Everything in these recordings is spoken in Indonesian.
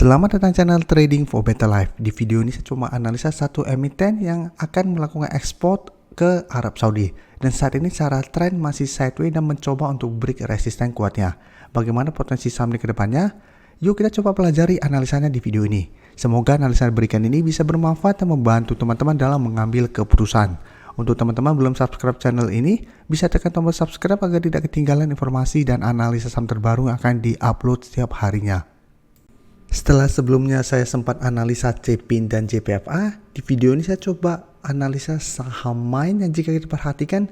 Selamat datang channel Trading for Better Life. Di video ini saya cuma analisa satu emiten yang akan melakukan ekspor ke Arab Saudi. Dan saat ini secara tren masih sideways dan mencoba untuk break resisten kuatnya. Bagaimana potensi saham ini ke depannya? Yuk kita coba pelajari analisanya di video ini. Semoga analisa berikan ini bisa bermanfaat dan membantu teman-teman dalam mengambil keputusan. Untuk teman-teman belum subscribe channel ini, bisa tekan tombol subscribe agar tidak ketinggalan informasi dan analisa saham terbaru yang akan di-upload setiap harinya. Setelah sebelumnya saya sempat analisa CPIN dan JPFA, di video ini saya coba analisa saham MIND yang jika kita perhatikan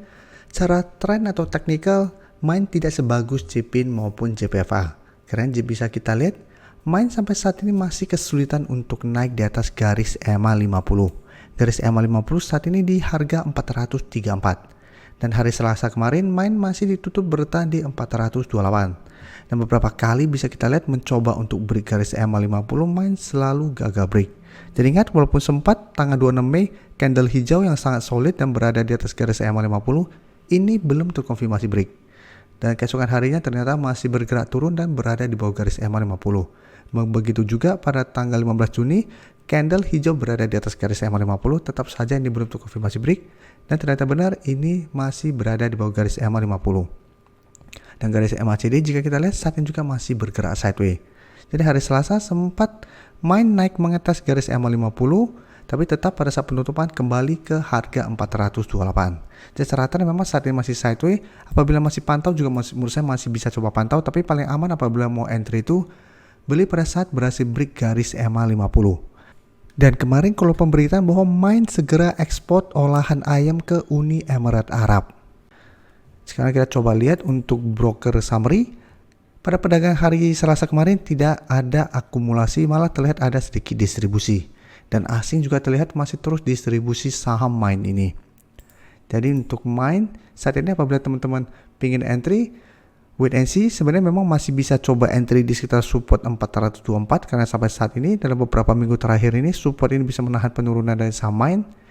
secara tren atau teknikal, MIND tidak sebagus CPIN maupun JPFA. Karena bisa kita lihat, MIND sampai saat ini masih kesulitan untuk naik di atas garis EMA 50. Garis EMA 50 saat ini di harga 434. Dan hari Selasa kemarin MIND masih ditutup bertahan di 428. Dan beberapa kali bisa kita lihat mencoba untuk break garis EMA 50, MIND selalu gagal break. Jadi ingat, walaupun sempat tanggal 26 Mei candle hijau yang sangat solid dan berada di atas garis EMA 50, ini belum terkonfirmasi break. Dan keesokan harinya ternyata masih bergerak turun dan berada di bawah garis EMA 50. Begitu juga pada tanggal 15 Juni, candle hijau berada di atas garis EMA 50, tetap saja ini belum terkonfirmasi break. Dan ternyata benar, ini masih berada di bawah garis EMA 50. Dan garis MACD jika kita lihat saat ini juga masih bergerak sideways. Jadi hari Selasa sempat MIND naik mengetes garis EMA 50, tapi tetap pada saat penutupan kembali ke harga 428. Jadi secara tren memang saat ini masih sideways. Apabila masih pantau juga menurut saya masih bisa coba pantau, tapi paling aman apabila mau entry itu beli pada saat berhasil break garis EMA 50. Dan kemarin kalau pemberitaan bahwa MIND segera ekspor olahan ayam ke Uni Emirat Arab. Sekarang kita coba lihat untuk broker summary. Pada perdagangan hari Selasa kemarin tidak ada akumulasi, malah terlihat ada sedikit distribusi. Dan asing juga terlihat masih terus distribusi saham MIND ini. Jadi untuk MIND saat ini apabila teman-teman ingin entry, wait and see, sebenarnya memang masih bisa coba entry di sekitar support 424 karena sampai saat ini dalam beberapa minggu terakhir ini support ini bisa menahan penurunan dari saham MIND.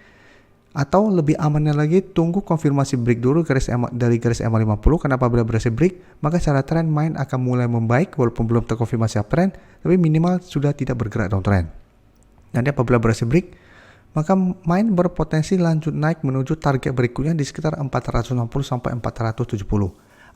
Atau lebih amannya lagi tunggu konfirmasi break dulu dari garis EMA 50, karena apabila berhasil break maka secara tren MIND akan mulai membaik walaupun belum terkonfirmasi uptrend, tapi minimal sudah tidak bergerak downtrend. Nanti apabila berhasil break maka MIND berpotensi lanjut naik menuju target berikutnya di sekitar 460 sampai 470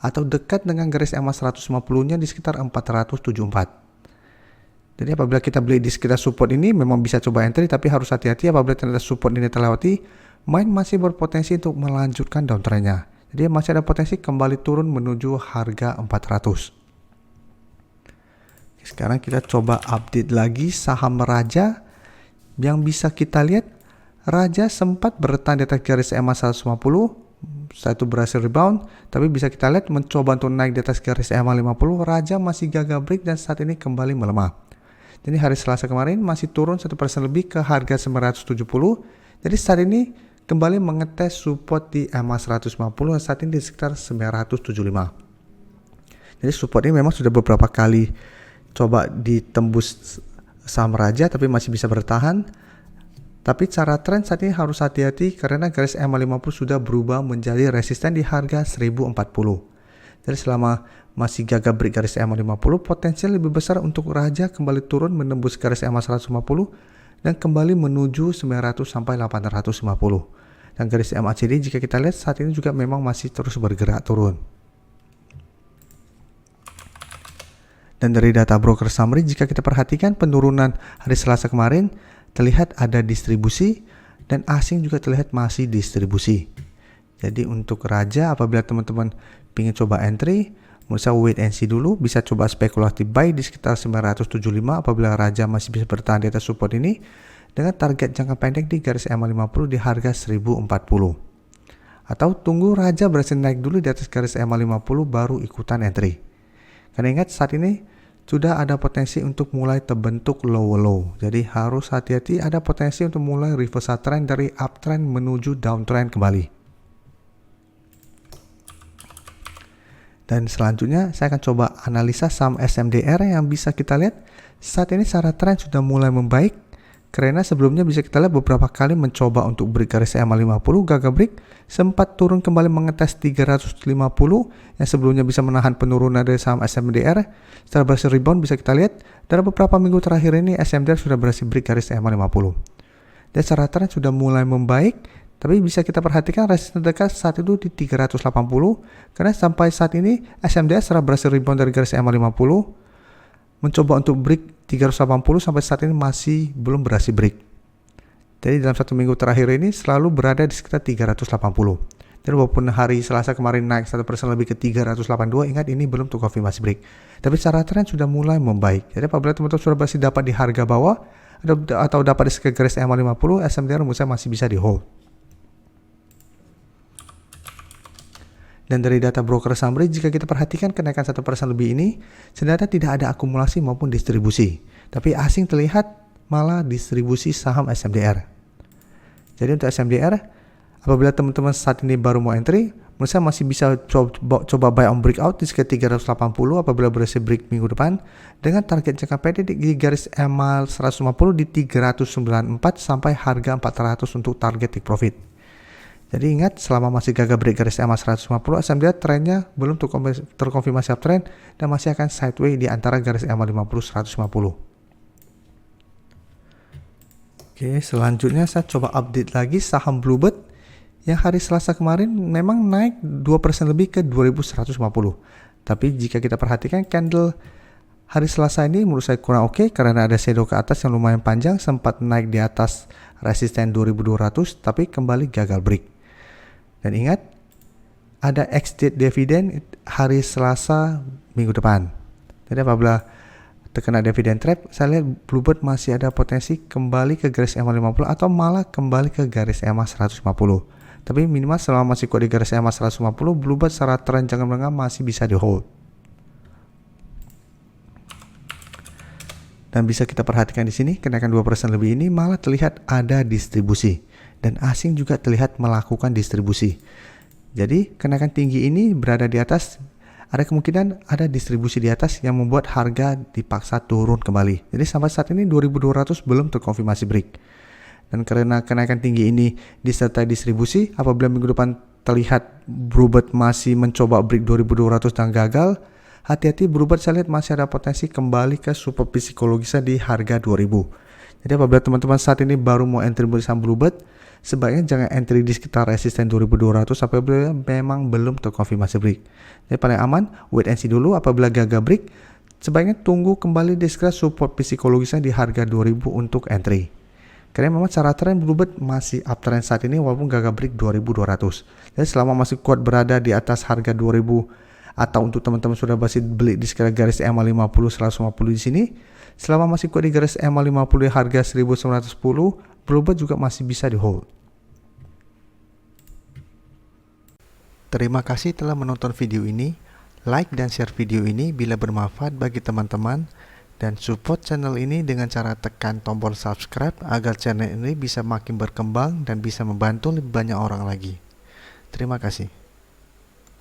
atau dekat dengan garis EMA 150-nya di sekitar 474. Jadi apabila kita beli di sekitar support ini memang bisa coba entry, tapi harus hati-hati apabila ternyata support ini terlewati, MIND masih berpotensi untuk melanjutkan downtrendnya. Jadi masih ada potensi kembali turun menuju harga 400. Sekarang kita coba update lagi saham Raja. Yang bisa kita lihat, Raja sempat bertahan di atas garis EMA 150. Setelah itu berhasil rebound, tapi bisa kita lihat mencoba untuk naik di atas garis EMA 50, Raja masih gagal break dan saat ini kembali melemah. Jadi hari Selasa kemarin masih turun 1% lebih ke harga 970. Jadi saat ini kembali mengetes support di EMA 150 dan saat ini di sekitar 975. Jadi support ini memang sudah beberapa kali coba ditembus saham Raja tapi masih bisa bertahan. Tapi cara tren saat ini harus hati-hati karena garis EMA 50 sudah berubah menjadi resisten di harga 1040. Jadi selama masih gagal break garis EMA 50, potensial lebih besar untuk Raja kembali turun menembus garis EMA 150 dan kembali menuju 900 sampai 850. Dan garis MACD jika kita lihat saat ini juga memang masih terus bergerak turun. Dan dari data broker summary jika kita perhatikan penurunan hari Selasa kemarin terlihat ada distribusi dan asing juga terlihat masih distribusi. Jadi untuk Raja apabila teman-teman ingin coba entry, menurut saya wait and see dulu, bisa coba spekulatif buy di sekitar 975 apabila Raja masih bisa bertahan di atas support ini dengan target jangka pendek di garis EMA 50 di harga 1040. Atau tunggu Raja berhasil naik dulu di atas garis EMA 50 baru ikutan entry. Karena ingat saat ini sudah ada potensi untuk mulai terbentuk low. Jadi harus hati-hati, ada potensi untuk mulai reversal trend dari uptrend menuju downtrend kembali. Dan selanjutnya saya akan coba analisa saham SMDR yang bisa kita lihat saat ini secara tren sudah mulai membaik Karena sebelumnya bisa kita lihat beberapa kali mencoba untuk break garis EMA 50, gagal break, sempat turun kembali mengetes 350 yang sebelumnya bisa menahan penurunan dari saham SMDR. Setelah berhasil rebound bisa kita lihat dalam beberapa minggu terakhir ini SMDR sudah berhasil break garis EMA 50. Dan secara tren sudah mulai membaik, tapi bisa kita perhatikan resisten terdekat saat itu di 380 karena sampai saat ini SMDR setelah berhasil rebound dari garis EMA 50 mencoba untuk break 380 sampai saat ini masih belum berhasil break. Jadi dalam satu minggu terakhir ini selalu berada di sekitar 380. Dan walaupun hari Selasa kemarin naik 1% lebih ke 382, ingat ini belum terkonfirmasi break. Tapi secara tren sudah mulai membaik. Jadi apabila teman-teman sudah berhasil dapat di harga bawah atau dapat di sekitar garis EMA 50, SMDR menurut saya masih bisa di hold. Dan dari data broker Summary, jika kita perhatikan kenaikan 1% lebih ini, sebenarnya tidak ada akumulasi maupun distribusi. Tapi asing terlihat malah distribusi saham SMDR. Jadi untuk SMDR, apabila teman-teman saat ini baru mau entry, menurut saya masih bisa coba buy on breakout di sekitar 380 apabila berhasil break minggu depan, dengan target jangka pendek di garis EMA 150 di 394 sampai harga 400 untuk target take profit. Jadi ingat, selama masih gagal break garis EMA 150, SMDR trennya belum terkonfirmasi uptrend dan masih akan sideways di antara garis EMA 50 150. Oke, selanjutnya saya coba update lagi saham Bluebird yang hari Selasa kemarin memang naik 2% lebih ke 2150. Tapi jika kita perhatikan candle hari Selasa ini menurut saya kurang oke karena ada shadow ke atas yang lumayan panjang, sempat naik di atas resisten 2200 tapi kembali gagal break. Dan ingat, ada ex-date dividend hari Selasa minggu depan. Jadi apabila terkena dividend trap, saya lihat Bluebird masih ada potensi kembali ke garis EMA 50 atau malah kembali ke garis EMA 150. Tapi minimal selama masih kuat di garis EMA 150, Bluebird secara tren jangka menengah masih bisa di hold. Dan bisa kita perhatikan di sini, kenaikan 2% lebih ini malah terlihat ada distribusi. Dan asing juga terlihat melakukan distribusi. Jadi kenaikan tinggi ini berada di atas, ada kemungkinan ada distribusi di atas yang membuat harga dipaksa turun kembali. Jadi sampai saat ini 2200 belum terkonfirmasi break. Dan karena kenaikan tinggi ini disertai distribusi, apabila minggu depan terlihat Bluebird masih mencoba break 2200 dan gagal, hati-hati, Bluebird saya lihat masih ada potensi kembali ke support psikologisnya di harga 2000. Jadi apabila teman-teman saat ini baru mau entry di saham Bluebird, sebaiknya jangan entry di sekitar resisten 2200 apabila memang belum terkonfirmasi break. Jadi paling aman wait and see dulu. Apabila gagal break, sebaiknya tunggu kembali di sekitar support psikologisnya di harga 2000 untuk entry. Karena memang secara tren Bluebird masih uptrend saat ini walaupun gagal break 2200. Jadi selama masih kuat berada di atas harga 2000 atau untuk teman-teman sudah berhasil beli di sekitar garis EMA 50 150 di sini, selama masih kuat di garis EMA 50 di harga 1910, Bluebird juga masih bisa di hold. Terima kasih telah menonton video ini. Like dan share video ini bila bermanfaat bagi teman-teman, dan support channel ini dengan cara tekan tombol subscribe agar channel ini bisa makin berkembang dan bisa membantu lebih banyak orang lagi. Terima kasih.